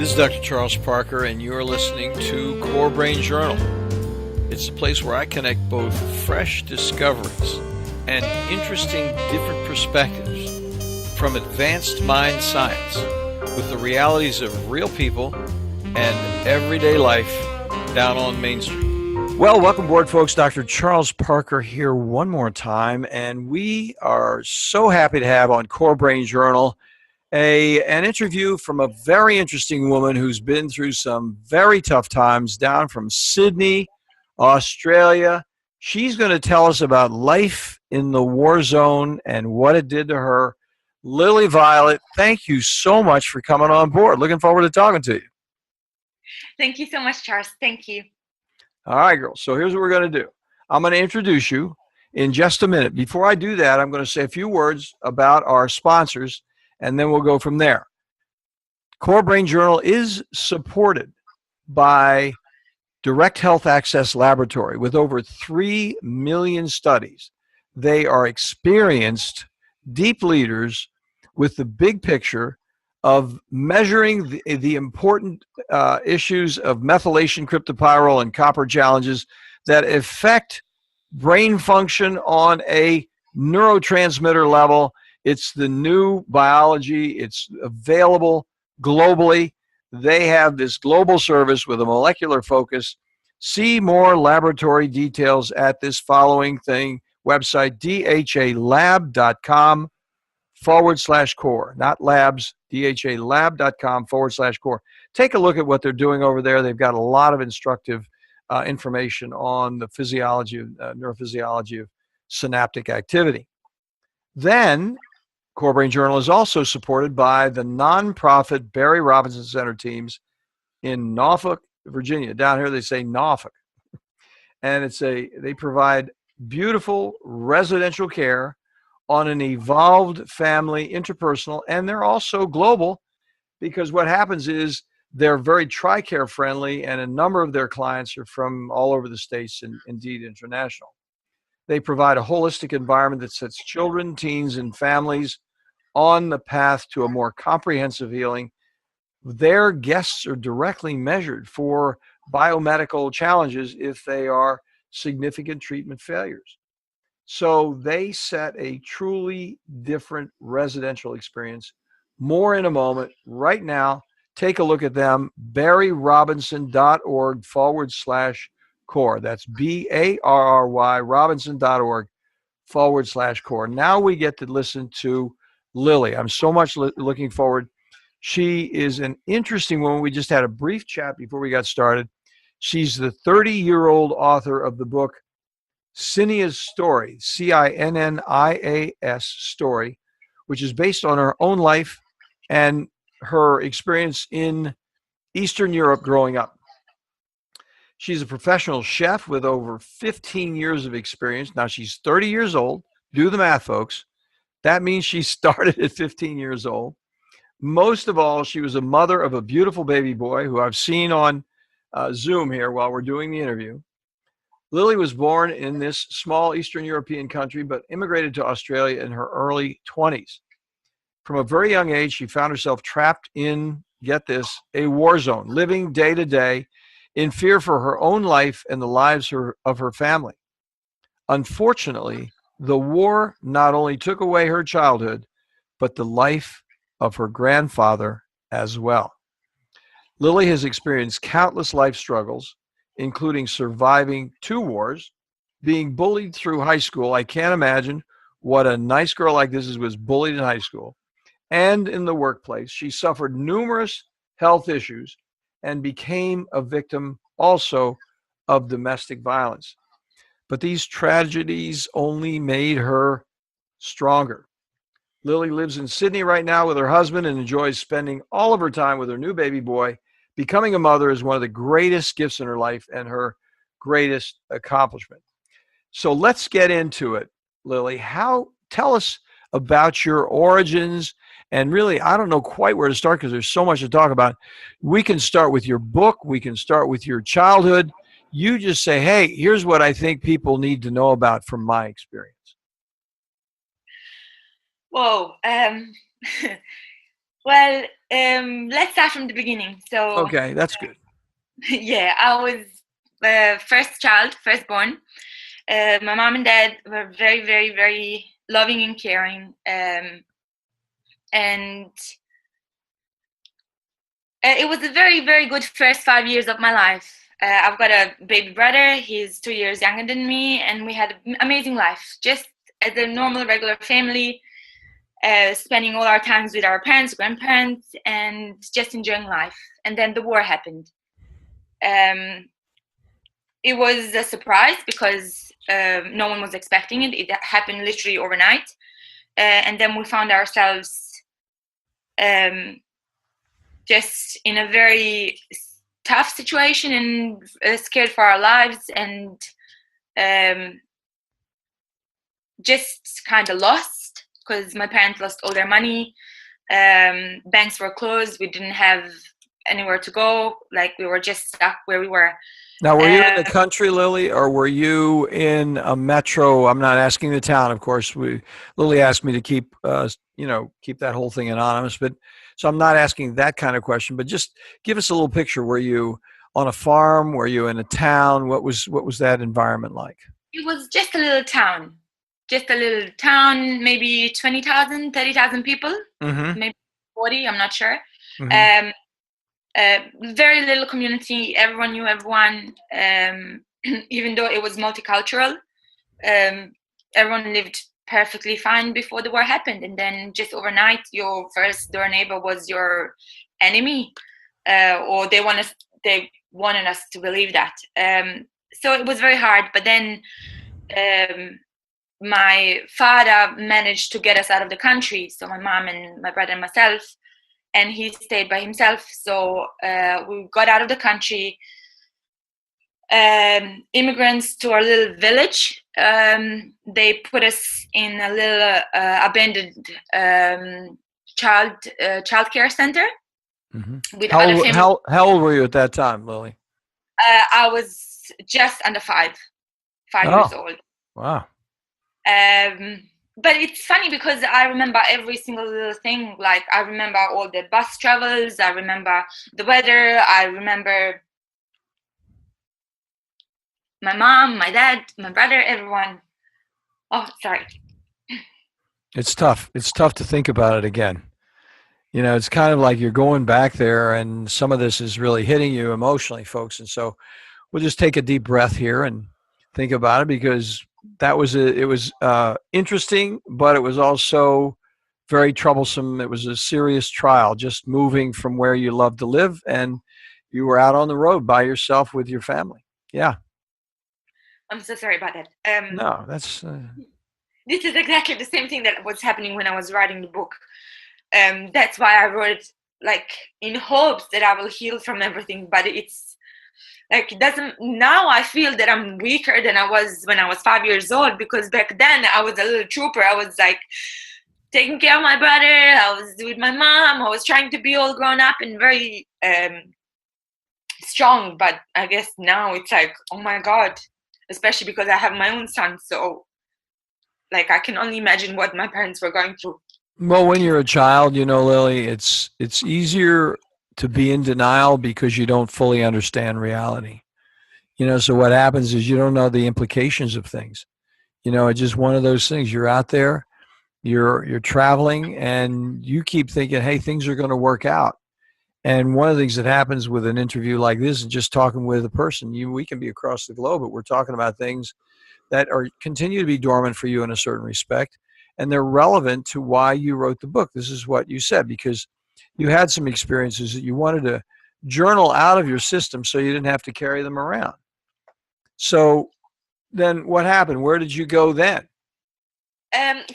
This is Dr. Charles Parker, and you're listening to Core Brain Journal. It's a place where I connect both fresh discoveries and interesting different perspectives from advanced mind science with the realities of real people and everyday life down on Main Street. Well, welcome aboard, folks. Dr. Charles Parker here one more time, and we are so happy to have on Core Brain Journal an interview from a very interesting woman who's been through some very tough times down from Sydney, Australia. She's going to tell us about life in the war zone and what it did to her. Lily Violet, thank you so much for coming on board. Looking forward to talking to you. Thank you so much, Charles. Thank you. All right, girls. So here's what we're going to do. I'm going to introduce you in just a minute. Before I do that, I'm going to say a few words about our sponsors, and then we'll go from there. Core Brain Journal is supported by Direct Health Access Laboratory with over 3 million studies. They are experienced, deep leaders with the big picture of measuring the important issues of methylation, cryptopyrrole, and copper challenges that affect brain function on a neurotransmitter level. It's the new biology. It's available globally. They have this global service with a molecular focus. See more laboratory details at this following website, dhalab.com/core, not labs, dhalab.com/core. Take a look at what they're doing over there. They've got a lot of instructive information on the neurophysiology of synaptic activity. Then, Core Brain Journal is also supported by the nonprofit Barry Robinson Center teams in Norfolk, Virginia. Down here they say Norfolk. And they provide beautiful residential care on an evolved family, interpersonal, and they're also global, because what happens is they're very TRICARE friendly, and a number of their clients are from all over the states and indeed international. They provide a holistic environment that sets children, teens, and families on the path to a more comprehensive healing. Their guests are directly measured for biomedical challenges if they are significant treatment failures. So they set a truly different residential experience. More in a moment. Right now, take a look at them, barryrobinson.org/core. That's BARRY, Robinson.org/core. Now we get to listen to Lily. I'm so much looking forward. She is an interesting woman. We just had a brief chat before we got started. She's the 30-year-old author of the book Cinnia's Story, CINNIAS Story, which is based on her own life and her experience in Eastern Europe growing up. She's a professional chef with over 15 years of experience. Now she's 30 years old. Do the math, folks. That means she started at 15 years old. Most of all, she was a mother of a beautiful baby boy who I've seen on Zoom here while we're doing the interview. Lily was born in this small Eastern European country, but immigrated to Australia in her early 20s. From a very young age, she found herself trapped in, get this, a war zone, living day to day in fear for her own life and the lives of her family. Unfortunately, the war not only took away her childhood, but the life of her grandfather as well. Lily has experienced countless life struggles, including surviving 2 wars, being bullied through high school. I can't imagine what a nice girl like this was bullied in high school. And in the workplace, she suffered numerous health issues and became a victim also of domestic violence. But these tragedies only made her stronger. Lily lives in Sydney right now with her husband and enjoys spending all of her time with her new baby boy. Becoming a mother is one of the greatest gifts in her life and her greatest accomplishment. So let's get into it, Lily. Tell us about your origins. And really, I don't know quite where to start because there's so much to talk about. We can start with your book. We can start with your childhood. You just say, hey, here's what I think people need to know about from my experience. Whoa. Well, let's start from the beginning. So, Okay, that's good. yeah, I was firstborn. My mom and dad were very, very, very loving and caring. And it was a very, very good first 5 years of my life. I've got a baby brother. He's 2 years younger than me, and we had an amazing life, just as a normal, regular family, spending all our times with our parents, grandparents, and just enjoying life. And then the war happened. Um, it was a surprise because no one was expecting it. It happened literally overnight. And then we found ourselves um, just in a very tough situation and scared for our lives, and um, just kind of lost because my parents lost all their money. Banks were closed. We didn't have anywhere to go. Like, we were just stuck where we were. Now, were you in the country, Lily, or were you in a metro? I'm not asking the town, of course. Lily asked me to keep, keep that whole thing anonymous. But so I'm not asking that kind of question. But just give us a little picture. Were you on a farm? Were you in a town? What was that environment like? It was just a little town. Maybe 20,000, 30,000 people, Mm-hmm. maybe 40, I'm not sure. Mm-hmm. Um, Very little community. Everyone knew everyone, even though it was multicultural. Everyone lived perfectly fine before the war happened, and then just overnight, your first door neighbor was your enemy, or they wanted us to believe that. So it was very hard. But then um, my father managed to get us out of the country. So my mom and my brother and myself, and he stayed by himself. So we got out of the country, immigrants to our little village. They put us in a little abandoned child care center Mm-hmm. with How other old, families. how old were you at that time, Lily? I was just under 5 years Oh, old. wow. Um, but it's funny because I remember every single little thing. Like, I remember all the bus travels. I remember the weather. I remember my mom, my dad, my brother, everyone. Oh, sorry. It's tough. It's tough to think about it again. It's kind of like you're going back there, and some of this is really hitting you emotionally, folks. And so we'll just take a deep breath here and think about it, because it was interesting, but it was also very troublesome. It was a serious trial, just moving from where you love to live, and you were out on the road by yourself with your family. Yeah. I'm so sorry about that. No, that's This is exactly the same thing that was happening when I was writing the book. That's why I wrote it, like, in hopes that I will heal from everything. But it's like, it doesn't. Now I feel that I'm weaker than I was when I was 5 years old, because back then I was a little trooper. I was like taking care of my brother. I was with my mom. I was trying to be all grown up and very strong. But I guess now it's like, oh my God, especially because I have my own son. So, like, I can only imagine what my parents were going through. well, when you're a child, Lily, it's easier to be in denial because you don't fully understand reality. So what happens is you don't know the implications of things. It's just one of those things. You're out there, you're traveling, and you keep thinking, hey, things are going to work out. And one of the things that happens with an interview like this is just talking with a person. We can be across the globe, but we're talking about things that are continue to be dormant for you in a certain respect, and they're relevant to why you wrote the book. This is what you said, because you had some experiences that you wanted to journal out of your system so you didn't have to carry them around. So then what happened? Where did you go then?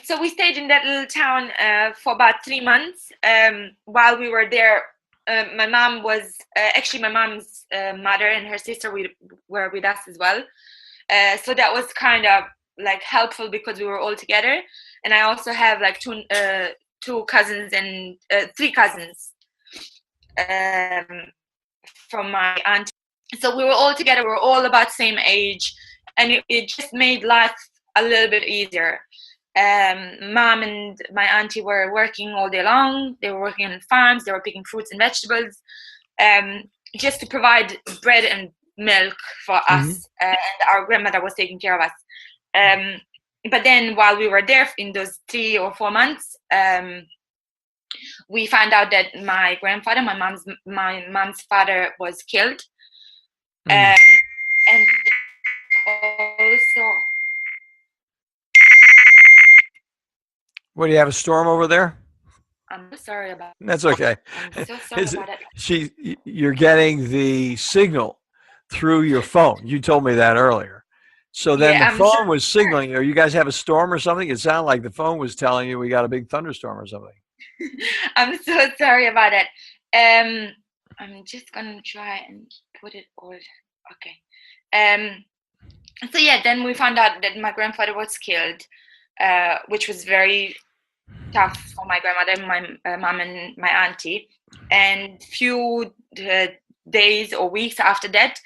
So we stayed in that little town for about 3 months. While we were there, my mom was actually, my mom's mother and her sister were with us as well. So that was kind of like helpful because we were all together. And I also have like two cousins and three cousins um, from my aunt. So we were all together. We were all about the same age, and it just made life a little bit easier. Mom and my auntie were working all day long. They were working on farms. They were picking fruits and vegetables, just to provide bread and milk for us. And our grandmother was taking care of us. But then while we were there in those 3 or 4 months, we found out that my grandfather, my mom's father, was killed. And also, What, do you have a storm over there? I'm so sorry about That's okay. I'm so sorry about it. You're getting the signal through your phone. You told me that earlier. So then Yeah, the I'm so phone was signaling you. You guys have a storm or something? It sounded like the phone was telling you we got a big thunderstorm or something. I'm so sorry about it. I'm just gonna try and put it all. Okay. So yeah, then we found out that my grandfather was killed, which was very tough for my grandmother, my mom, and my auntie. And few days or weeks after that,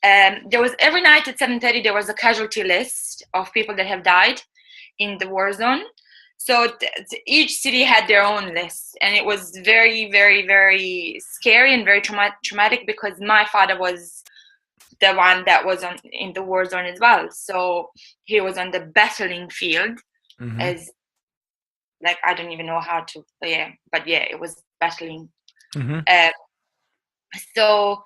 there was every night at 7:30 there was a casualty list of people that have died in the war zone. So each city had their own list, and it was very, very, very scary and very traumatic because my father was the one that was in the war zone as well. So he was on the battling field, as like I don't even know how to but yeah, it was battling. So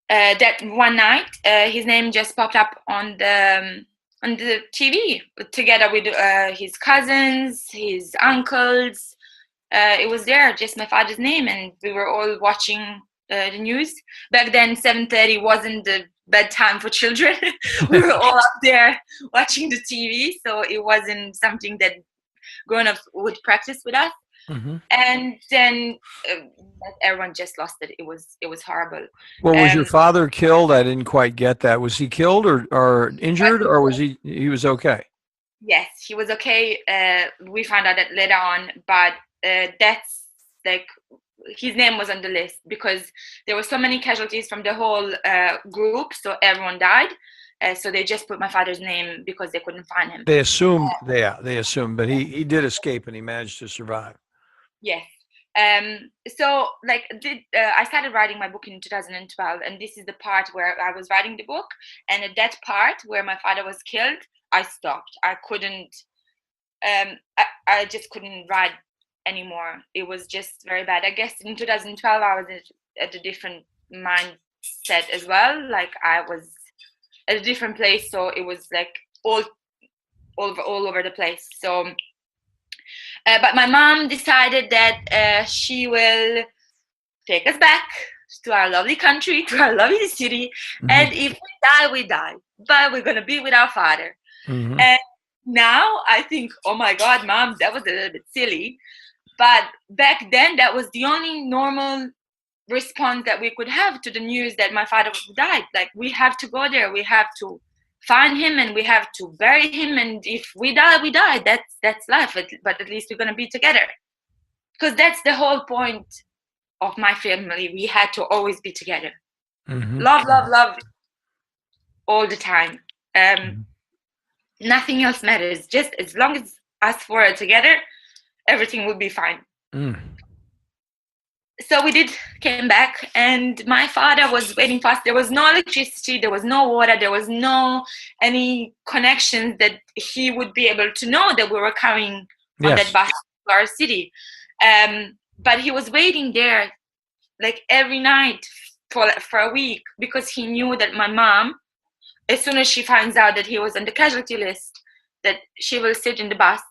that one night, his name just popped up on the TV together with his cousins, his uncles. It was there, just my father's name, and we were all watching the news. Back then, 7:30 wasn't the bedtime for children. We were all up there watching the TV, so it wasn't something that grown-ups would practice with us. And then everyone just lost it. It was horrible. Well, was your father killed? I didn't quite get that. Was he killed or injured, or was he was okay? Yes, he was okay. We found out that later on, but that's like his name was on the list because there were so many casualties from the whole group, so everyone died. So they just put my father's name because they couldn't find him. They assumed, but he did escape and he managed to survive. Yes. So like I started writing my book in 2012, and this is the part where I was writing the book, and at that part where my father was killed, I stopped. I couldn't I just couldn't write anymore. It was just very bad. I guess in 2012 I was at a different mindset as well. Like I was at a different place, so it was like all over the place. So but my mom decided that she will take us back to our lovely country, to our lovely city, and if we die, we die. But we're gonna be with our father. And now I think, oh my God, Mom, that was a little bit silly. But back then, that was the only normal response that we could have to the news that my father died. Like, we have to go there. We have to find him and we have to bury him. And if we die, we die. That's life. But at least we're going to be together. Because that's the whole point of my family. We had to always be together. Love, love, love all the time. Nothing else matters. Just as long as us four are together, everything will be fine. So we came back, and my father was waiting for us. There was no electricity, there was no water, there was no any connections that he would be able to know that we were coming on that bus to our city. But he was waiting there like every night for a week because he knew that my mom, as soon as she finds out that he was on the casualty list, that she will sit in the bus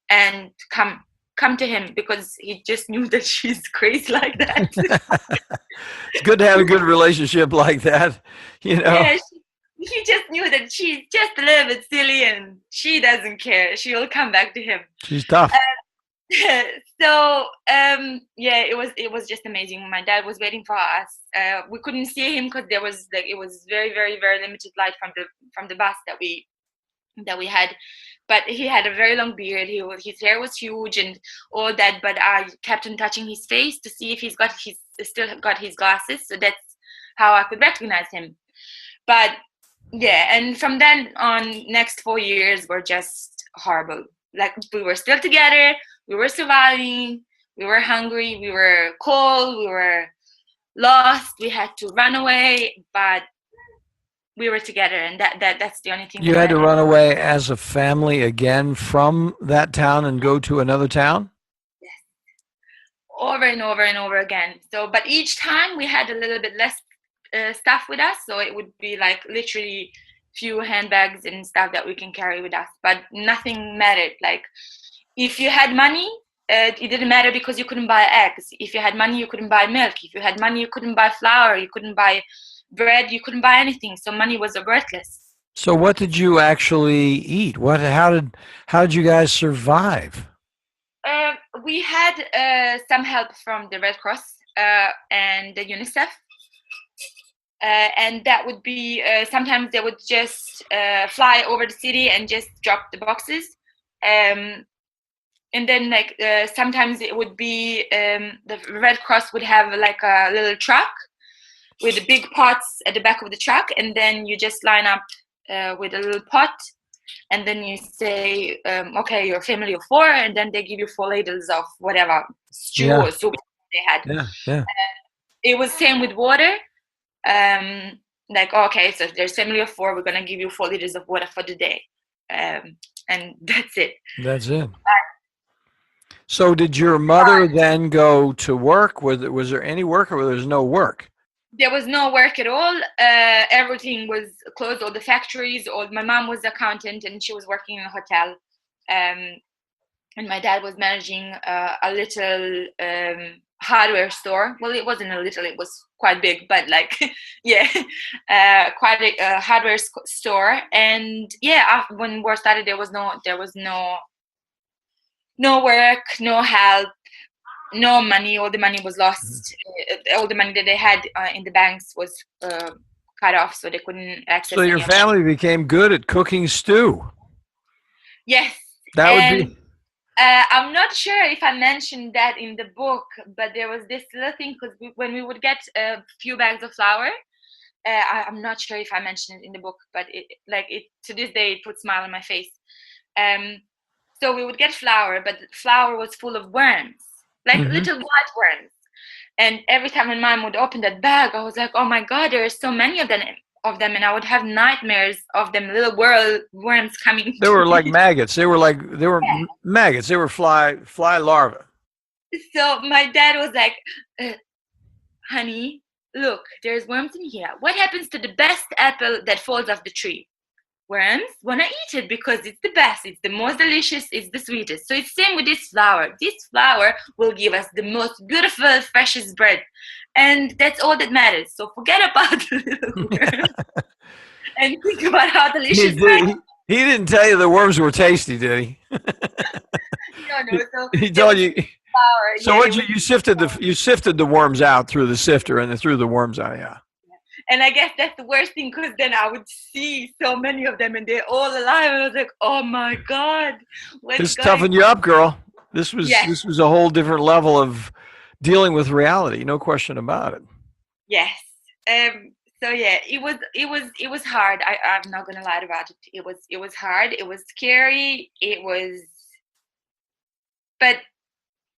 and come to him because he just knew that she's crazy like that. It's good to have a good relationship like that, you know. Yeah, he just knew that she's just a little bit silly and she doesn't care. She'll come back to him. She's tough. So it was just amazing. My dad was waiting for us. We couldn't see him because there was it was very, very, very limited light from the bus that we had. But he had a very long beard. His hair was huge and all that. But I kept on touching his face to see if he's still got his glasses. So that's how I could recognize him. But yeah, and from then on, next 4 years were just horrible. like we were still together, we were surviving, we were hungry, we were cold, we were lost, we had to run away, but we were together, and that's the only thing You that had to mattered. run away as a family again from that town and go to another town? Yes. Over and over and over again. So, but each time we had a little bit less stuff with us, so it would be like literally few handbags and stuff that we can carry with us, but nothing mattered. Like if you had money, it didn't matter because you couldn't buy eggs. If you had money, you couldn't buy milk. If you had money, you couldn't buy flour, you couldn't buy bread, you couldn't buy anything. So money was worthless. So what did you actually eat? How did you guys survive? We had some help from the Red Cross and the UNICEF. And that would be sometimes they would just fly over the city and just drop the boxes. And then like sometimes it would be the Red Cross would have like a little truck with the big pots at the back of the truck, and then you just line up with a little pot, and then you say, okay, you're a family of 4, and then they give you 4 ladles of whatever stew or soup they had. Yeah. It was same with water. Like, okay, so if there's family of 4, we're gonna give you 4 liters of water for the day, and that's it. That's it. So did your mother then go to work? Was there any work, or was there no work? There was no work at all. Everything was closed, all the factories. My mom was accountant and she was working in a hotel. And my dad was managing a little hardware store. Well, it wasn't a little, it was quite big, but like, yeah, quite a hardware store. And yeah, when war started, there was no work, no help, no money. All the money was lost. All the money that they had in the banks was cut off, so they couldn't access. So your family became good at cooking stew. Yes. That would be. I'm not sure if I mentioned that in the book, but there was this little thing because when we would get a few bags of flour, I'm not sure if I mentioned it in the book, but it to this day it puts a smile on my face. So we would get flour, but the flour was full of worms, like little white worms. And every time my mom would open that bag, I was like, oh my God, there are so many of them. And I would have nightmares of them little worms coming. They were like maggots. They were maggots. They were fly larvae. So my dad was like, honey, look, there's worms in here. What happens to the best apple that falls off the tree? Worms want to eat it because it's the best, it's the most delicious, it's the sweetest. So it's same with this flour. This flour will give us the most beautiful, freshest bread. And that's all that matters. So forget about the little worms and think about how delicious bread. He didn't tell you the worms were tasty, did he? No. So he told you. Flour. So what you sifted the worms out through the sifter and threw the worms out, yeah. And I guess that's the worst thing because then I would see so many of them and they're all alive. And I was like, oh my God. This toughened you up, girl. This was a whole different level of dealing with reality. No question about it. Yes. So yeah, it was hard. I'm not going to lie about it. It was hard. It was scary. But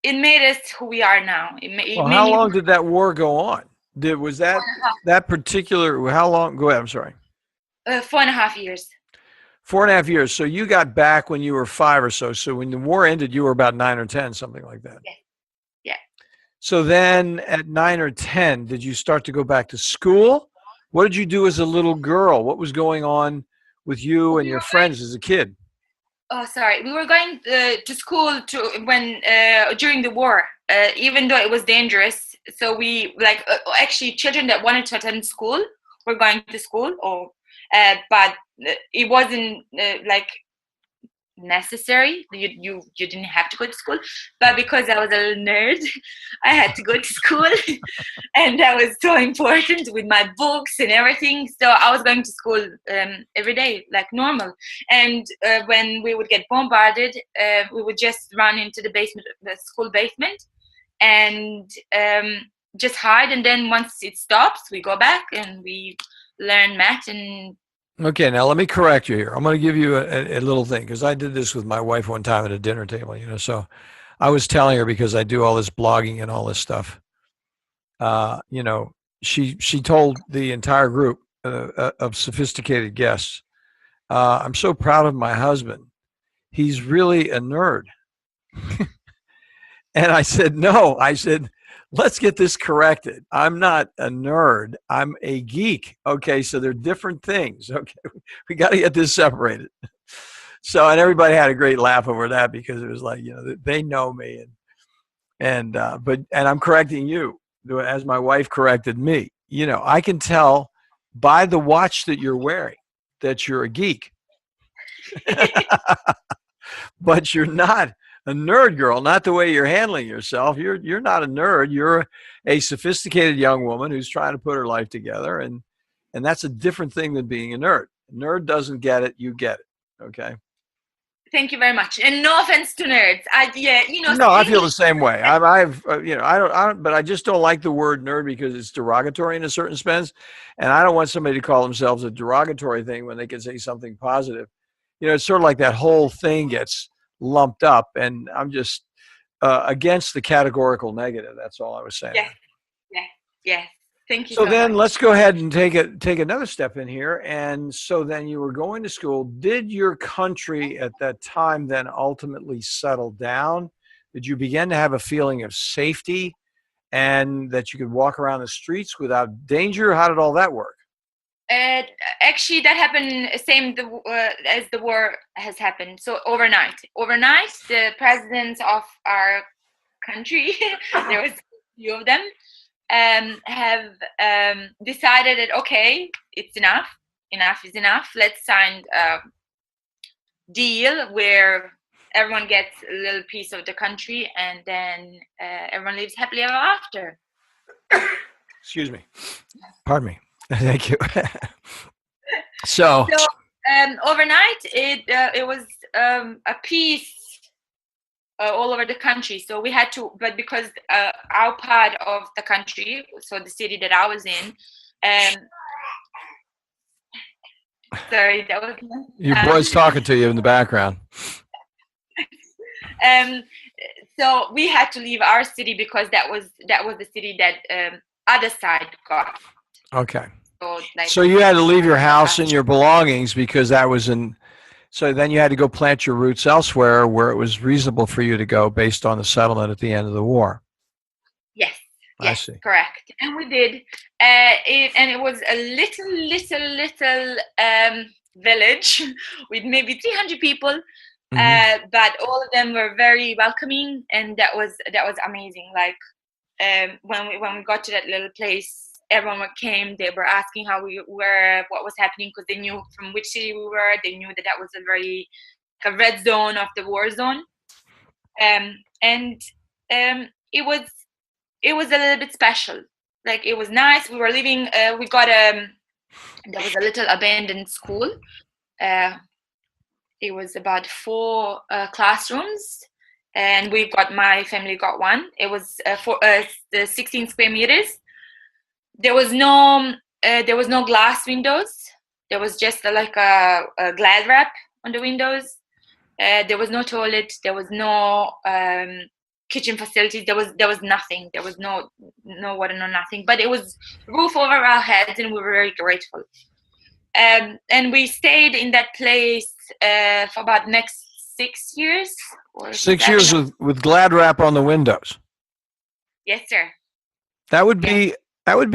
it made us who we are now. How long did that war go on? Was that particular? How long? Go ahead. I'm sorry. 4.5 years. 4.5 years. So you got back when you were 5 or so. So when the war ended, you were about 9 or 10, something like that. Yeah. So then, at 9 or 10, did you start to go back to school? What did you do as a little girl? What was going on with you and your friends as a kid? Oh, sorry. We were going to school during the war, even though it was dangerous. So we actually children that wanted to attend school were going to school, but it wasn't necessary. You didn't have to go to school, but because I was a little nerd, I had to go to school, and that was so important with my books and everything. So I was going to school every day like normal. And when we would get bombarded, we would just run into the school basement, and just hide. And then once it stops, we go back and we learn math and Okay, now let me correct you here. I'm going to give you a little thing because I did this with my wife one time at a dinner table. So I was telling her because I do all this blogging and all this stuff. Uh, you know, she told the entire group of sophisticated guests, "I'm so proud of my husband. He's really a nerd." And I said, "No." I said, "Let's get this corrected. I'm not a nerd. I'm a geek." Okay, so they're different things. Okay, we got to get this separated. So, and everybody had a great laugh over that because it was like, they know me, and I'm correcting you as my wife corrected me. I can tell by the watch that you're wearing that you're a geek, but you're not a nerd, girl. Not the way you're handling yourself. You're not a nerd. You're a sophisticated young woman who's trying to put her life together, and that's a different thing than being a nerd. A nerd doesn't get it. You get it. Okay. Thank you very much. And no offense to nerds. No, I feel the English. same way. I've I don't, but I just don't like the word nerd because it's derogatory in a certain sense, and I don't want somebody to call themselves a derogatory thing when they can say something positive. It's sort of like that whole thing gets lumped up, and I'm just against the categorical negative. That's all I was saying. Yes, yes, yes. Thank you So so then much. let's go ahead and take another step in here. And so then you were going to school. Did your country at that time then ultimately settle down? Did you begin to have a feeling of safety and that you could walk around the streets without danger? How did all that work? Uh, Actually, that happened as the war has happened. So overnight, the presidents of our country, there was a few of them, have decided that okay, it's enough. Enough is enough. Let's sign a deal where everyone gets a little piece of the country, and then everyone lives happily ever after. Excuse me. Pardon me. Thank you. So overnight, it was a peace all over the country. So we had to, but because our part of the country, so the city that I was in, sorry, that was your boy's talking to you in the background. So we had to leave our city because that was the city that other side got. Okay. So you had to leave your house and your belongings because that was in. So then you had to go plant your roots elsewhere where it was reasonable for you to go based on the settlement at the end of the war. Yes, I see. Correct. And we did. It was a little village with maybe 300 people. But all of them were very welcoming, and that was amazing. Like when we got to that little place, everyone came. They were asking how we were, what was happening, because they knew from which city we were. They knew that was a red zone of the war zone, and it was a little bit special. Like it was nice. We were living. We got there was a little abandoned school. It was about 4 classrooms, and my family got one. It was the 16 square meters. There was no glass windows. There was just like a glad wrap on the windows. There was no toilet. There was no kitchen facilities. There was nothing. There was no water, no nothing. But it was roof over our heads, and we were very grateful. And we stayed in that place for about the next 6 years. 6 years with glad wrap on the windows. Yes, sir. That would be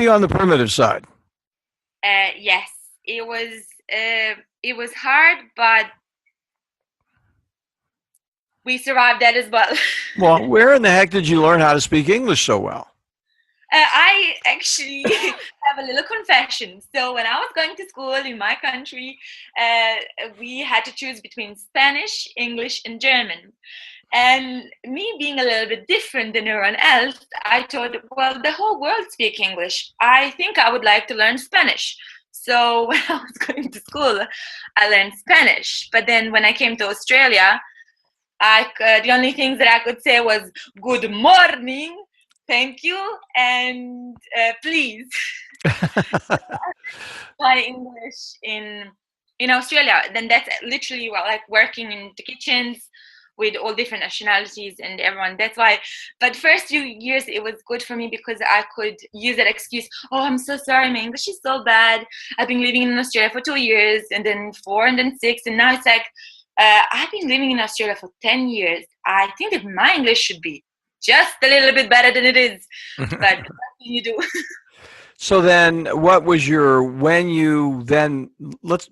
on the primitive side. Yes, it was hard, but we survived that as well. Well, where in the heck did you learn how to speak English so well? I actually have a little confession. So when I was going to school in my country, we had to choose between Spanish, English, and German. And me being a little bit different than everyone else, I thought, well, the whole world speaks English. I think I would like to learn Spanish. So when I was going to school, I learned Spanish. But then when I came to Australia, the only things that I could say was good morning, thank you, and please. My English in in Australia, then that's literally like working in the kitchens with all different nationalities and everyone. That's why. But first few years it was good for me because I could use that excuse. Oh, I'm so sorry, my English is so bad. I've been living in Australia for 2 years, and then 4, and then 6, and now it's like I've been living in Australia for 10 years. I think that my English should be just a little bit better than it is. But what can you do? So then what was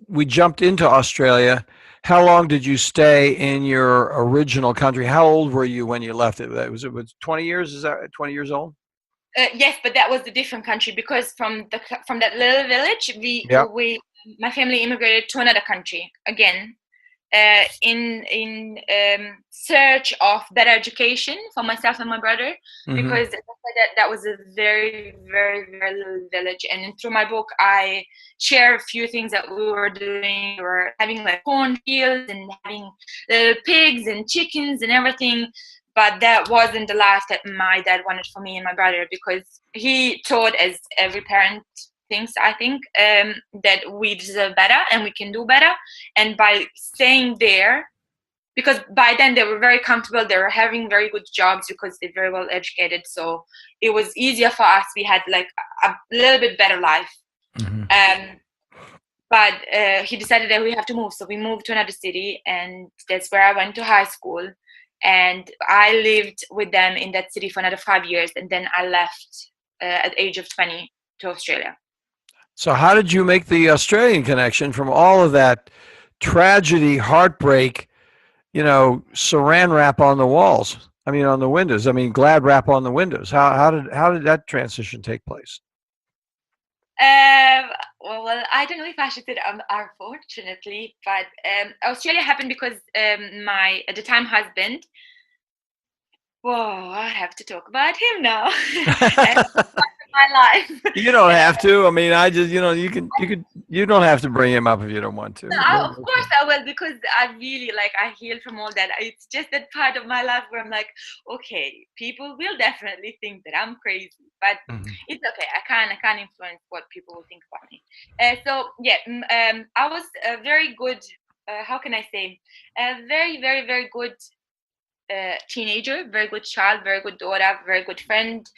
we jumped into Australia. How long did you stay in your original country? How old were you when you left it? It was 20 years? Is that 20 years old? Yes, but that was a different country because from that little village, Yeah. my family immigrated to another country again, in search of better education for myself and my brother, because that was a very, very, very little village. And through my book, I share a few things that we were doing. We were having like cornfields and having little pigs and chickens and everything. But that wasn't the life that my dad wanted for me and my brother, because he thought, as every parent thinks, I think, that we deserve better and we can do better. And by staying there, because by then they were very comfortable, they were having very good jobs because they're very well educated. So it was easier for us. We had like a little bit better life. But he decided that we have to move. So we moved to another city, and that's where I went to high school. And I lived with them in that city for another 5 years. And then I left at the age of 20 to Australia. So how did you make the Australian connection from all of that tragedy, heartbreak, saran wrap on the walls? I mean, on the windows. I mean, glad wrap on the windows. How did that transition take place? Well, I don't know if I should say unfortunately, but Australia happened because my at the time husband. Whoa, I have to talk about him now. My life. You don't have to. I mean, I just, you don't have to bring him up if you don't want to. No, of course I will, because I really I healed from all that. It's just that part of my life where I'm like, okay, people will definitely think that I'm crazy, but it's okay. I can't influence what people will think about me. So yeah, I was a very good. How can I say? A very, very, very good teenager, very good child, very good daughter, very good friend,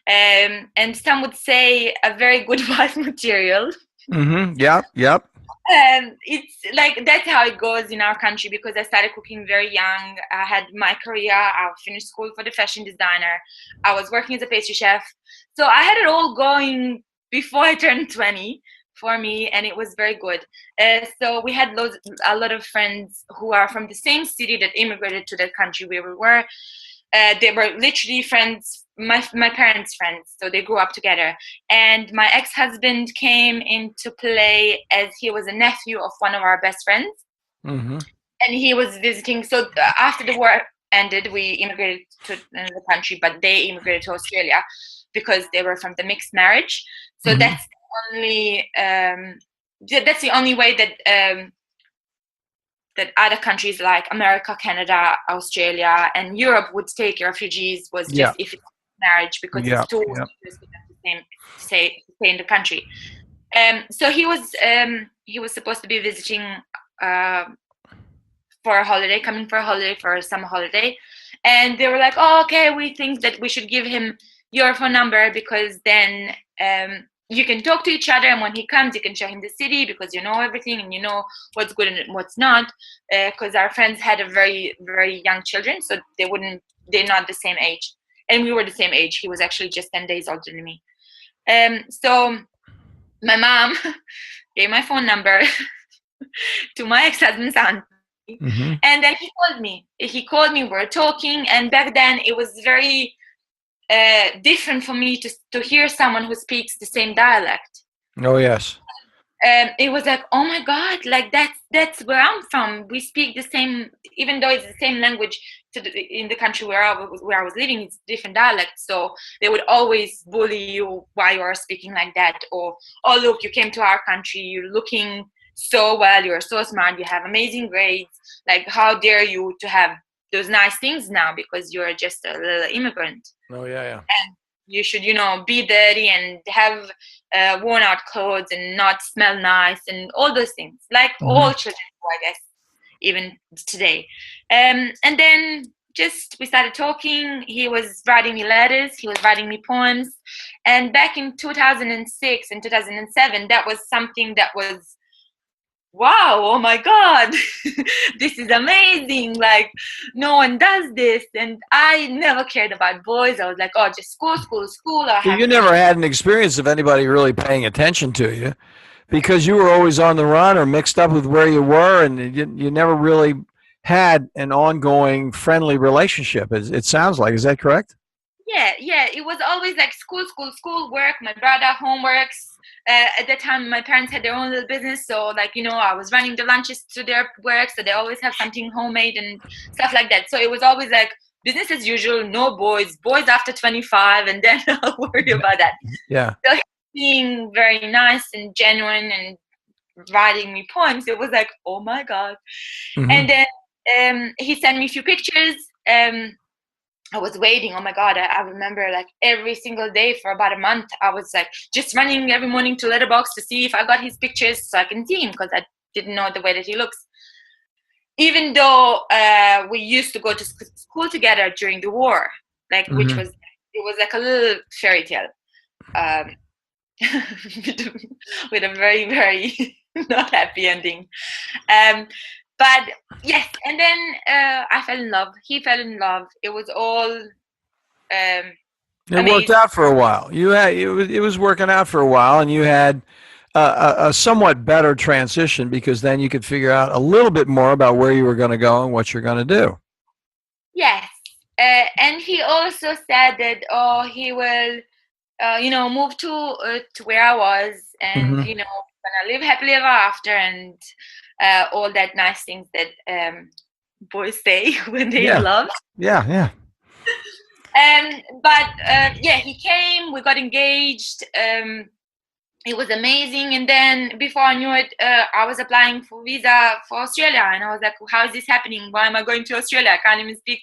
and some would say a very good wife material. Yep. It's like that's how it goes in our country, because I started cooking very young. I had my career. I finished school for the fashion designer. I was working as a pastry chef. So I had it all going before I turned 20 for me, and it was very good. So we had a lot of friends who are from the same city that immigrated to the country where we were. They were literally friends, my parents' friends, so they grew up together. And my ex-husband came into play as he was a nephew of one of our best friends. And he was visiting. So after the war ended, we immigrated to another country, but they immigrated to Australia because they were from the mixed marriage. So that's the only way that that other countries like America, Canada, Australia, and Europe would take refugees was just if it's marriage, because it's too dangerous for them to stay in the country. So he was supposed to be visiting for a holiday, coming for a holiday, for a summer holiday, and they were like, "Oh, okay, we think that we should give him your phone number, because then you can talk to each other, and when he comes you can show him the city, because you know everything and you know what's good and what's not." Because our friends had a very, very young children, so they're not the same age, and we were the same age. He was actually just 10 days older than me. So my mom gave my phone number to my ex-husband's aunt. And then he called me, we were talking, and back then it was very different for me to hear someone who speaks the same dialect. Oh yes. It was like, oh my God, like that's where I'm from. We speak the same, even though it's the same language in the country where I was living, it's different dialects. So they would always bully you why you are speaking like that, or, oh look, you came to our country, you're looking so well, you're so smart, you have amazing grades, like how dare you to have those nice things now because you're just a little immigrant. Oh yeah. you should, be dirty and have worn out clothes and not smell nice and all those things, like all children do, I guess, even today. And then just we started talking. He was writing me letters. He was writing me poems. And back in 2006 and 2007, that was something that was, wow, oh my God, this is amazing. Like, no one does this. And I never cared about boys. I was like, oh, just school, school, school. So you never had an experience of anybody really paying attention to you because you were always on the run or mixed up with where you were, and you never really had an ongoing friendly relationship. It sounds like. Is that correct? Yeah. It was always like school, school, school, work, my brother, homeworks. At that time, my parents had their own little business. So, like, I was running the lunches to their work. So they always have something homemade and stuff like that. So it was always like business as usual, no boys after 25. And then I'll worry about that. Yeah. So being very nice and genuine and writing me poems, it was like, oh my God. And then he sent me a few pictures. I was waiting. Oh my God. I remember like every single day for about a month, I was like just running every morning to Letterboxd to see if I got his pictures so I can see him, because I didn't know the way that he looks. Even though we used to go to school together during the war, like it was like a little fairy tale with a very, very not happy ending. But yes, and then I fell in love. He fell in love. It was all it worked out for a while. It was working out for a while, and you had a somewhat better transition because then you could figure out a little bit more about where you were going to go and what you're going to do. Yes, and he also said that he will, move to where I was, and gonna live happily ever after, and all that nice things that boys say when they're in love. Yeah. But he came. We got engaged. It was amazing. And then before I knew it, I was applying for visa for Australia, and I was like, "How is this happening? Why am I going to Australia? I can't even speak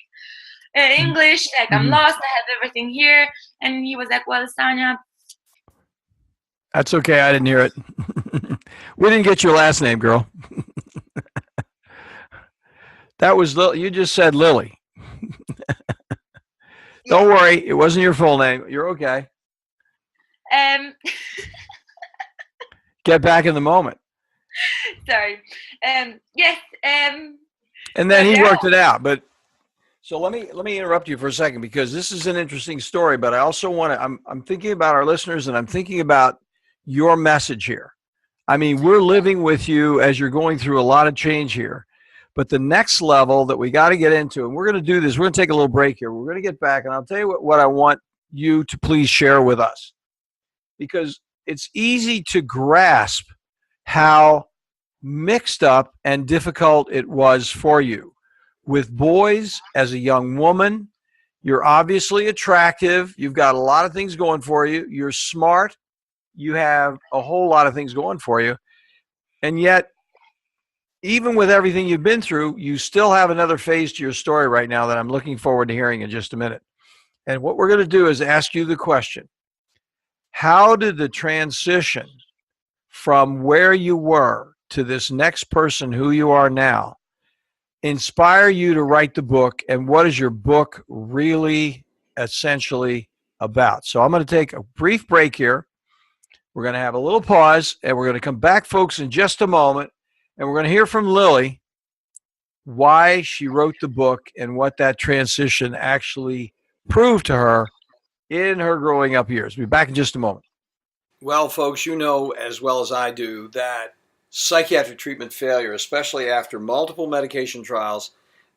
English. Like I'm lost. I have everything here." And he was like, "Well, Cinnia." That's okay. I didn't hear it. We didn't get your last name, girl. That was you just said Lily. Don't worry, it wasn't your full name. You're okay. Get back in the moment. Sorry. Yes. And then he worked it out. But so let me interrupt you for a second, because this is an interesting story. But I also want to. I'm thinking about our listeners, and I'm thinking about your message here. I mean, we're living with you as you're going through a lot of change here. But the next level that we got to get into, and we're going to do this, we're going to take a little break here. We're going to get back, and I'll tell you what I want you to please share with us. Because it's easy to grasp how mixed up and difficult it was for you. With boys, as a young woman, you're obviously attractive. You've got a lot of things going for you. You're smart. You have a whole lot of things going for you. And yet, even with everything you've been through, you still have another phase to your story right now that I'm looking forward to hearing in just a minute. And what we're going to do is ask you the question: how did the transition from where you were to this next person who you are now inspire you to write the book, and what is your book really essentially about? So I'm going to take a brief break here. We're going to have a little pause, and we're going to come back, folks, in just a moment, and we're going to hear from Lily why she wrote the book and what that transition actually proved to her in her growing up years. We'll be back in just a moment. Well, folks, you know as well as I do that psychiatric treatment failure, especially after multiple medication trials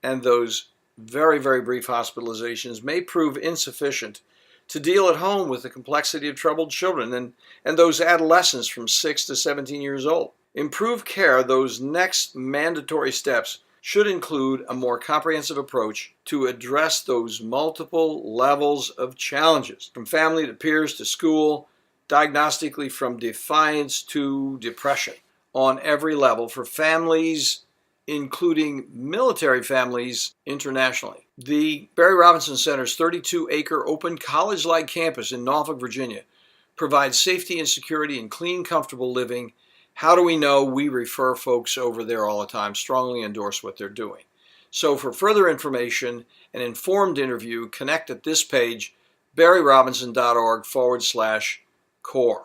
and those very, very brief hospitalizations, may prove insufficient to deal at home with the complexity of troubled children and those adolescents from 6 to 17 years old. Improved care, those next mandatory steps, should include a more comprehensive approach to address those multiple levels of challenges, from family to peers to school, diagnostically from defiance to depression, on every level, for families including military families internationally. The Barry Robinson Center's 32-acre open college-like campus in Norfolk, Virginia, provides safety and security and clean, comfortable living. How do we know? We refer folks over there all the time, strongly endorse what they're doing. So for further information, an informed interview, connect at this page, barryrobinson.org/core.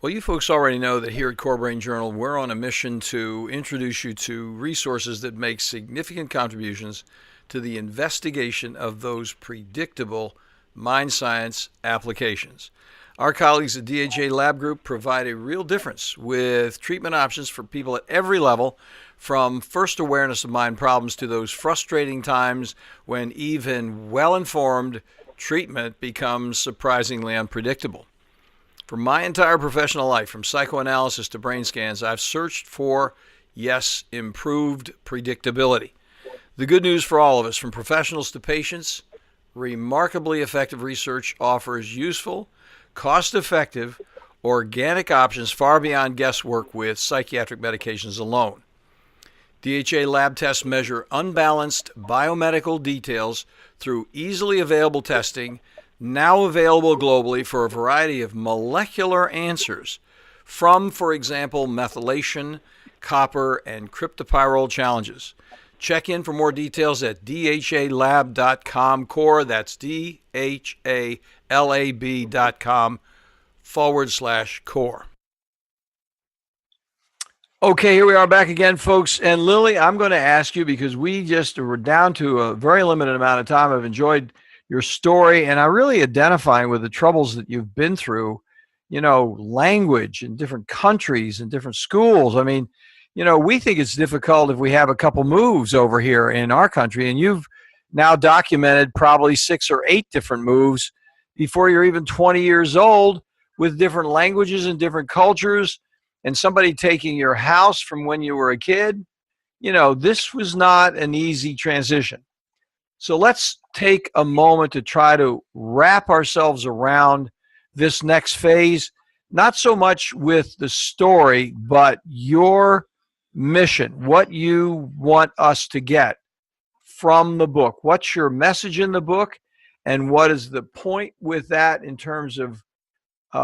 Well, you folks already know that here at Core Brain Journal, we're on a mission to introduce you to resources that make significant contributions to the investigation of those predictable mind science applications. Our colleagues at DHA Lab Group provide a real difference with treatment options for people at every level, from first awareness of mind problems to those frustrating times when even well-informed treatment becomes surprisingly unpredictable. For my entire professional life, from psychoanalysis to brain scans, I've searched for, yes, improved predictability. The good news for all of us, from professionals to patients, remarkably effective research offers useful, cost-effective, organic options far beyond guesswork with psychiatric medications alone. DHA lab tests measure unbalanced biomedical details through easily available testing, now available globally for a variety of molecular answers from, for example, methylation, copper, and cryptopyrrole challenges. Check in for more details at dhalab.com core. That's dhalab.com/core. Okay, here we are back again, folks. And Lily, I'm going to ask you, because we just were down to a very limited amount of time. I've enjoyed your story, and I'm really identifying with the troubles that you've been through, language in different countries and different schools. I mean, we think it's difficult if we have a couple moves over here in our country, and you've now documented probably 6 or 8 different moves before you're even 20 years old, with different languages and different cultures, and somebody taking your house from when you were a kid. This was not an easy transition. So let's take a moment to try to wrap ourselves around this next phase, not so much with the story, but your mission, what you want us to get from the book. What's your message in the book, and what is the point with that in terms of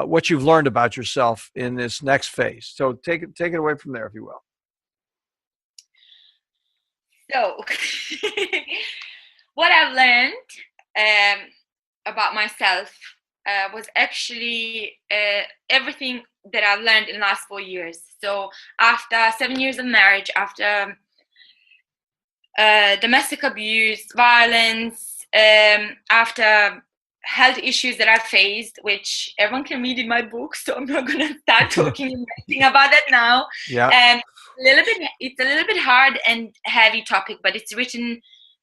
what you've learned about yourself in this next phase? So take it away from there, if you will. So what I've learned about myself was actually everything that I've learned in the last 4 years. So after 7 years of marriage, after domestic abuse, violence, after health issues that I've faced, which everyone can read in my book, so I'm not going to start talking and writing about that now. Yeah. It's a little bit hard and heavy topic, but it's written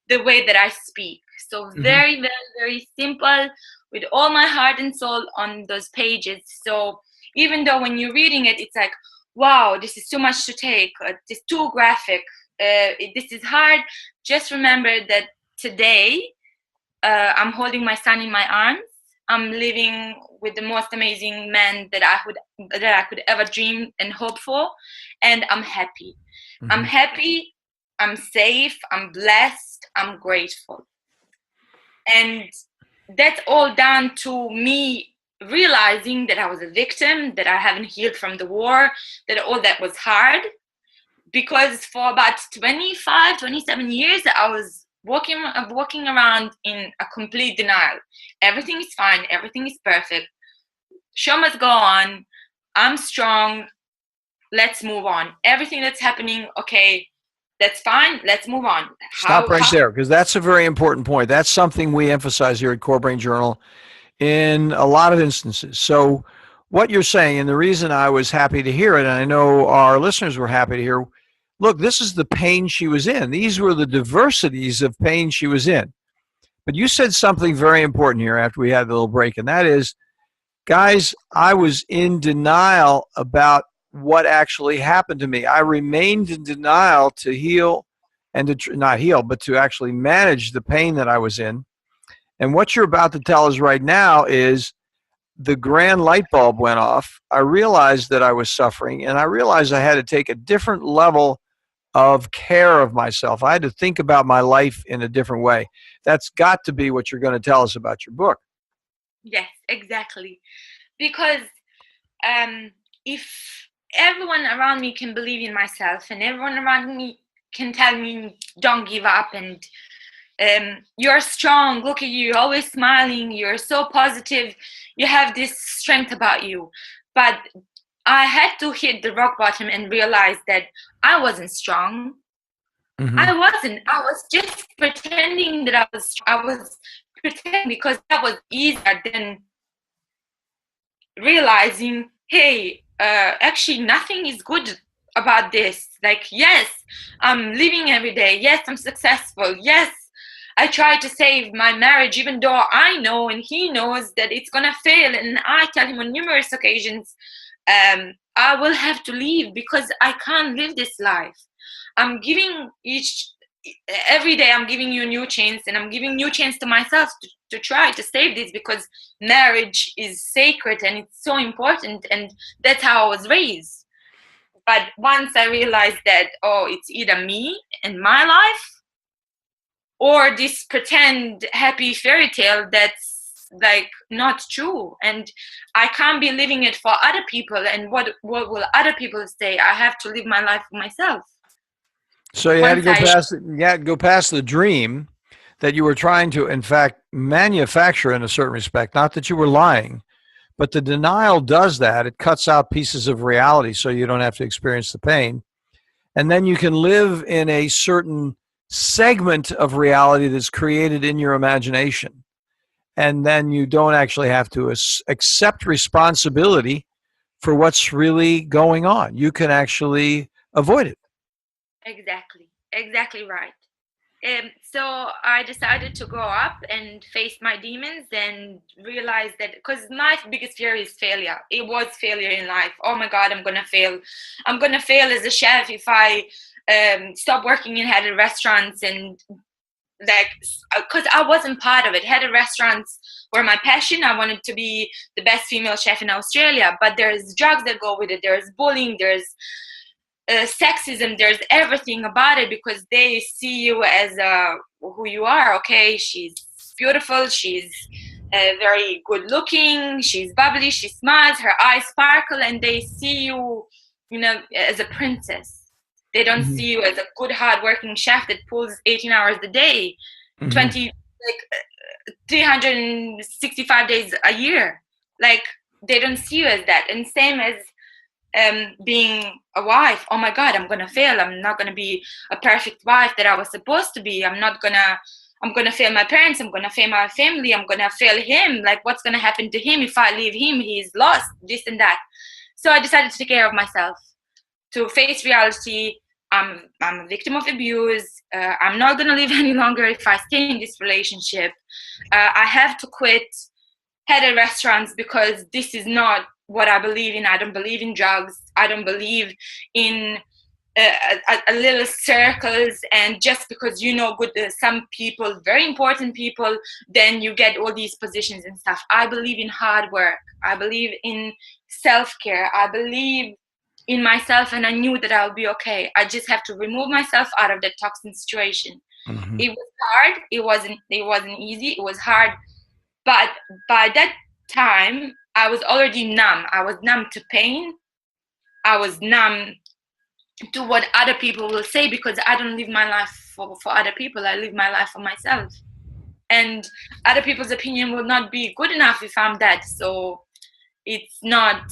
the way that I speak. So very, very, very simple, with all my heart and soul on those pages. So even though when you're reading it, it's like, wow, this is too much to take, it's too graphic, this is hard, just remember that today I'm holding my son in my arms. I'm living with the most amazing man that I could ever dream and hope for, and I'm happy. I'm happy, I'm safe, I'm blessed, I'm grateful. And that's all down to me realizing that I was a victim, that I haven't healed from the war, that all that was hard. Because for about 25, 27 years, I was walking around in a complete denial. Everything is fine, everything is perfect. Show must go on. I'm strong. Let's move on. Everything that's happening, okay, that's fine. Let's move on. Stop right there, because that's a very important point. That's something we emphasize here at Core Brain Journal in a lot of instances. So what you're saying, and the reason I was happy to hear it, and I know our listeners were happy to hear, look, this is the pain she was in. These were the diversities of pain she was in. But you said something very important here after we had the little break, and that is, guys, I was in denial about what actually happened to me. I remained in denial to heal, and to not heal, but to actually manage the pain that I was in. And what you're about to tell us right now is the grand light bulb went off. I realized that I was suffering, and I realized I had to take a different level of care of myself. I had to think about my life in a different way. That's got to be what you're going to tell us about your book. Yes, exactly. Because if everyone around me can believe in myself, and everyone around me can tell me don't give up, and you're strong, look at you, always smiling, you're so positive, you have this strength about you. But I had to hit the rock bottom and realize that I wasn't strong. Mm-hmm. I wasn't. I was just pretending that I was strong. I was pretending because that was easier than realizing, hey, actually nothing is good about this. Like, yes, I'm living every day. Yes, I'm successful. Yes, I try to save my marriage, even though I know and he knows that it's gonna fail. And I tell him on numerous occasions, I will have to leave because I can't live this life. I'm giving every day I'm giving you a new chance, and I'm giving new chance to myself to try to save this, because marriage is sacred and it's so important, and that's how I was raised. But once I realized that, oh, it's either me and my life or this pretend happy fairy tale that's like not true, and I can't be living it for other people, and what will other people say? I have to live my life for myself. So you had to go past the dream that you were trying to, in fact, manufacture in a certain respect. Not that you were lying, but the denial does that. It cuts out pieces of reality so you don't have to experience the pain. And then you can live in a certain segment of reality that's created in your imagination. And then you don't actually have to accept responsibility for what's really going on. You can actually avoid it. Exactly right. So I decided to go up and face my demons and realize that, because my biggest fear is failure. It was failure in life. Oh my God, I'm gonna fail. I'm gonna fail as a chef if I stop working in head of restaurants, and like, because I wasn't part of it. Head of restaurants were my passion. I wanted to be the best female chef in Australia, but there's drugs that go with it. There's bullying. There's sexism. There's everything about it, because they see you as who you are. Okay, she's beautiful, she's very good looking, she's bubbly, she smiles, her eyes sparkle, and they see you, as a princess. They don't Mm-hmm. see you as a good hard-working chef that pulls 18 hours a day, Mm-hmm. 365 days a year. Like, they don't see you as that. And same as being a wife. Oh my God, I'm gonna fail. I'm not gonna be a perfect wife that I was supposed to be. I'm gonna fail my parents. I'm gonna fail my family. I'm gonna fail him. Like, what's gonna happen to him if I leave him? He's lost, this and that. So I decided to take care of myself, to face reality. I'm a victim of abuse. I'm not gonna live any longer if I stay in this relationship. I have to quit head of restaurants because this is not what I believe in. I don't believe in drugs. I don't believe in a little circles, and just because good some people, very important people, then you get all these positions and stuff. I believe in hard work. I believe in self-care. I believe in myself, and I knew that I'll be okay. I just have to remove myself out of that toxic situation. Mm-hmm. It was hard. It wasn't easy. It was hard. But by that time, I was already numb. I was numb to pain. I was numb to what other people will say, because I don't live my life for other people. I live my life for myself. And other people's opinion will not be good enough if I'm dead. So it's not,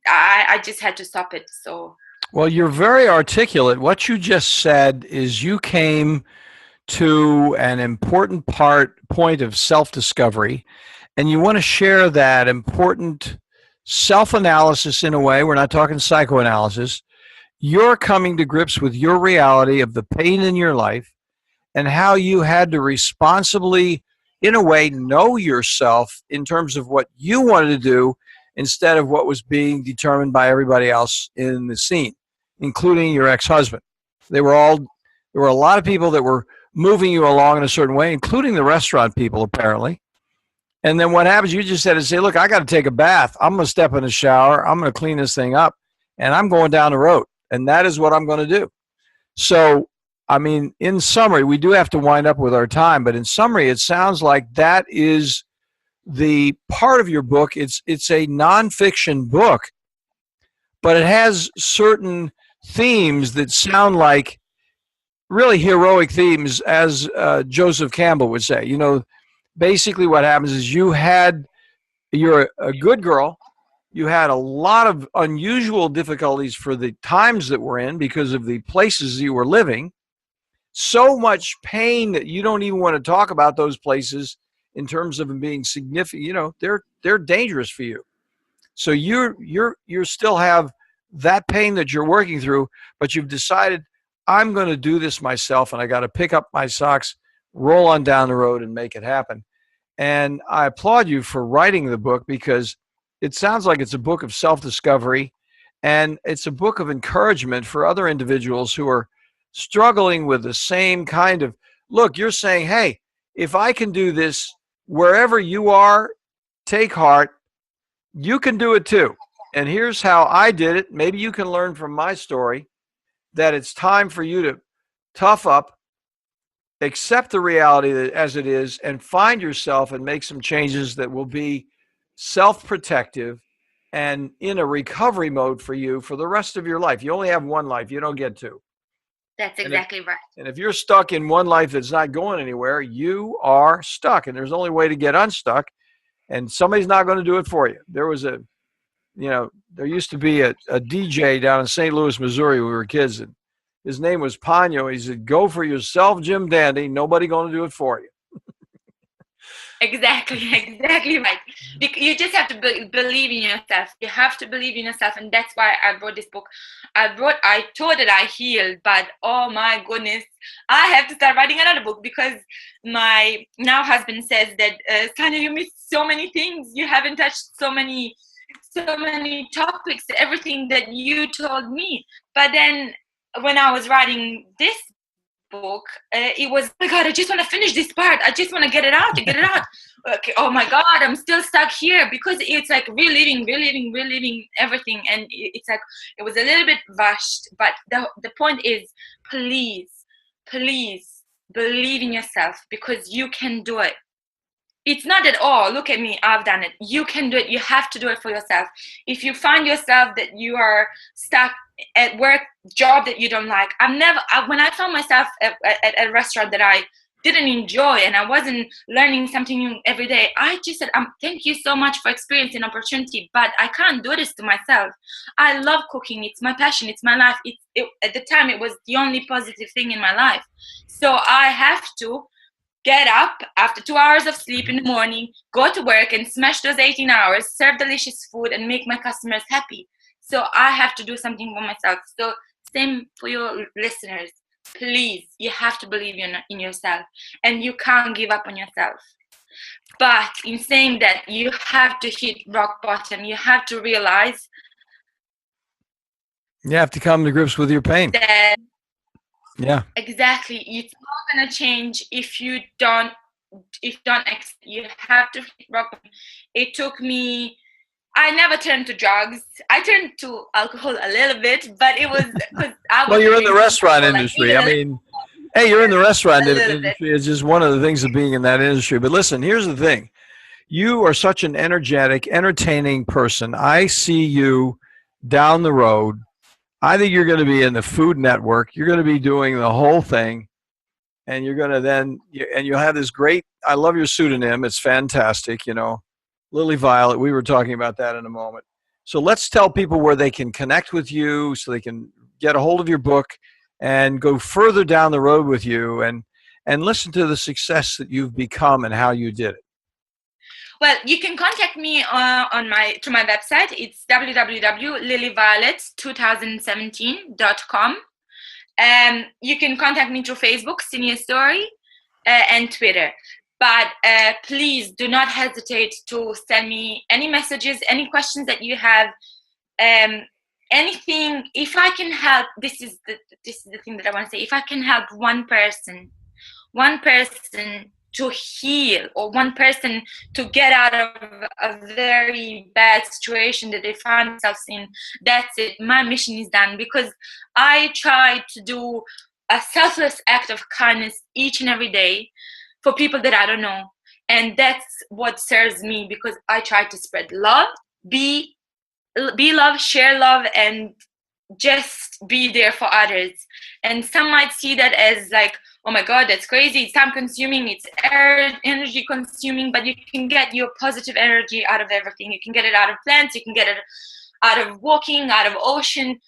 I just had to stop it. So. Well, you're very articulate. What you just said is you came to an important point of self-discovery, and you want to share that important self-analysis in a way. We're not talking psychoanalysis. You're coming to grips with your reality of the pain in your life and how you had to responsibly, in a way, know yourself in terms of what you wanted to do instead of what was being determined by everybody else in the scene, including your ex-husband. There were a lot of people that were moving you along in a certain way, including the restaurant people, apparently. And then what happens, you just had to say, look, I got to take a bath. I'm going to step in the shower. I'm going to clean this thing up, and I'm going down the road. And that is what I'm going to do. So, I mean, in summary, we do have to wind up with our time, but in summary, it sounds like that is the part of your book. It's a nonfiction book, but it has certain themes that sound like really heroic themes, as Joseph Campbell would say. You know, basically what happens is you're a good girl. You had a lot of unusual difficulties for the times that we're in because of the places you were living. So much pain that you don't even want to talk about those places in terms of them being significant. You know, they're dangerous for you. So you still have that pain that you're working through, but you've decided I'm going to do this myself, and I got to pick up my socks, roll on down the road, and make it happen. And I applaud you for writing the book because it sounds like it's a book of self-discovery, and it's a book of encouragement for other individuals who are struggling with the same kind of look. You're saying, hey, if I can do this wherever you are, take heart, you can do it too. And here's how I did it. Maybe you can learn from my story that it's time for you to tough up, accept the reality as it is, and find yourself and make some changes that will be self protective and in a recovery mode for you for the rest of your life. You only have one life, you don't get two. That's exactly right. And if you're stuck in one life that's not going anywhere, you are stuck. And there's only way to get unstuck, and somebody's not going to do it for you. There used to be a DJ down in St. Louis, Missouri when we were kids, and his name was Ponyo. He said, go for yourself, Jim Dandy. Nobody going to do it for you. Exactly right. You just have to believe in yourself. You have to believe in yourself, and that's why I wrote this book. I thought that I healed, but oh my goodness, I have to start writing another book because my now husband says that, Cinnia, you missed so many things. You haven't touched so many topics, everything that you told me. But then when I was writing this book, it was, oh my God, I just want to finish this part. I just want to get it out. Okay, oh my God, I'm still stuck here because it's like reliving everything. And it's like, it was a little bit rushed. But the point is, please believe in yourself because you can do it. It's not at all, look at me, I've done it. You can do it. You have to do it for yourself. If you find yourself that you are stuck at work, job that you don't like, when I found myself at a restaurant that I didn't enjoy and I wasn't learning something new every day, I just said, thank you so much for experience and opportunity, but I can't do this to myself. I love cooking. It's my passion. It's my life. At the time, it was the only positive thing in my life. So I have to get up after 2 hours of sleep in the morning, go to work and smash those 18 hours, serve delicious food and make my customers happy. So I have to do something for myself. So same for your listeners. Please, you have to believe in yourself and you can't give up on yourself. But in saying that, you have to hit rock bottom. You have to realize you have to come to grips with your pain. Yeah, exactly. It's not going to change if you don't accept. You have to rock bottom. It took me, I never turned to drugs. I turned to alcohol a little bit, but it was because I was. Well, you're in the restaurant industry. I mean, hey, you're in the restaurant industry. It's just one of the things of being in that industry. But listen, here's the thing. You are such an energetic, entertaining person. I see you down the road. I think you're going to be in the Food Network. You're going to be doing the whole thing. And you're going to you'll have this great, I love your pseudonym. It's fantastic, Lily Violet. We were talking about that in a moment. So let's tell people where they can connect with you so they can get a hold of your book and go further down the road with you and listen to the success that you've become and how you did it. Well, you can contact me through my website. It's www.lilyviolet2017.com. You can contact me through Facebook, Cinnia Story, and Twitter. But please do not hesitate to send me any messages, any questions that you have, anything. If I can help, this is the thing that I want to say. If I can help one person to heal, or one person to get out of a very bad situation that they find themselves in, that's it. My mission is done, because I try to do a selfless act of kindness each and every day for people that I don't know. And that's what serves me, because I try to spread love, be love, share love, and just be there for others. And some might see that as like, oh my God, that's crazy, it's time consuming, it's energy consuming, but you can get your positive energy out of everything. You can get it out of plants, you can get it out of walking, out of ocean,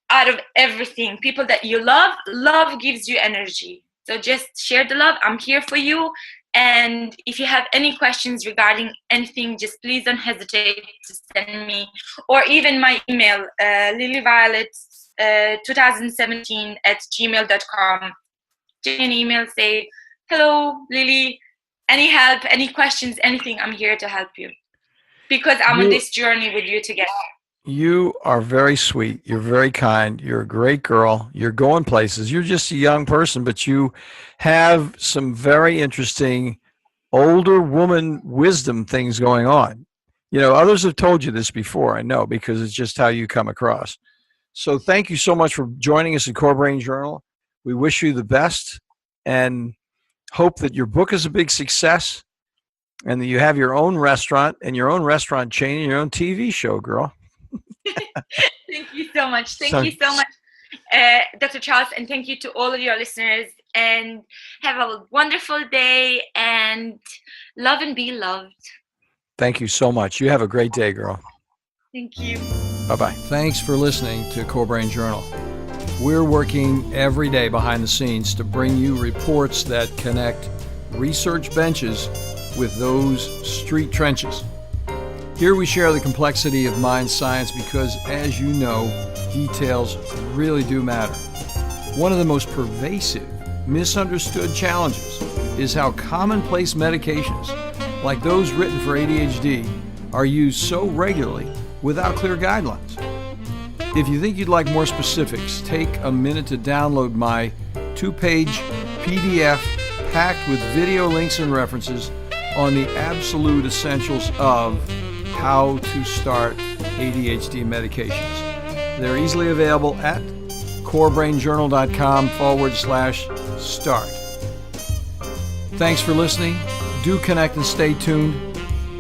out of everything. People that you love gives you energy. So just share the love. I'm here for you. And if you have any questions regarding anything, just please don't hesitate to send me, or even my email, lilyviolet2017@gmail.com. Send me an email, say, hello, Lily, any help, any questions, anything, I'm here to help you. Because I'm on this journey with you together. You are very sweet. You're very kind. You're a great girl. You're going places. You're just a young person, but you have some very interesting older woman wisdom things going on. Others have told you this before, I know, because it's just how you come across. So thank you so much for joining us at Core Brain Journal. We wish you the best and hope that your book is a big success and that you have your own restaurant and your own restaurant chain and your own TV show, girl. Thank you so much. Thank you so much, Dr. Charles, and thank you to all of your listeners. And have a wonderful day, and love and be loved. Thank you so much. You have a great day, girl. Thank you. Bye-bye. Thanks for listening to Core Brain Journal. We're working every day behind the scenes to bring you reports that connect research benches with those street trenches. Here we share the complexity of mind science because, as you know, details really do matter. One of the most pervasive, misunderstood challenges is how commonplace medications, like those written for ADHD, are used so regularly without clear guidelines. If you think you'd like more specifics, take a minute to download my 2-page PDF packed with video links and references on the absolute essentials of how to start ADHD medications. They're easily available at corebrainjournal.com/start. Thanks for listening. Do connect and stay tuned.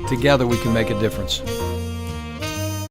Together we can make a difference.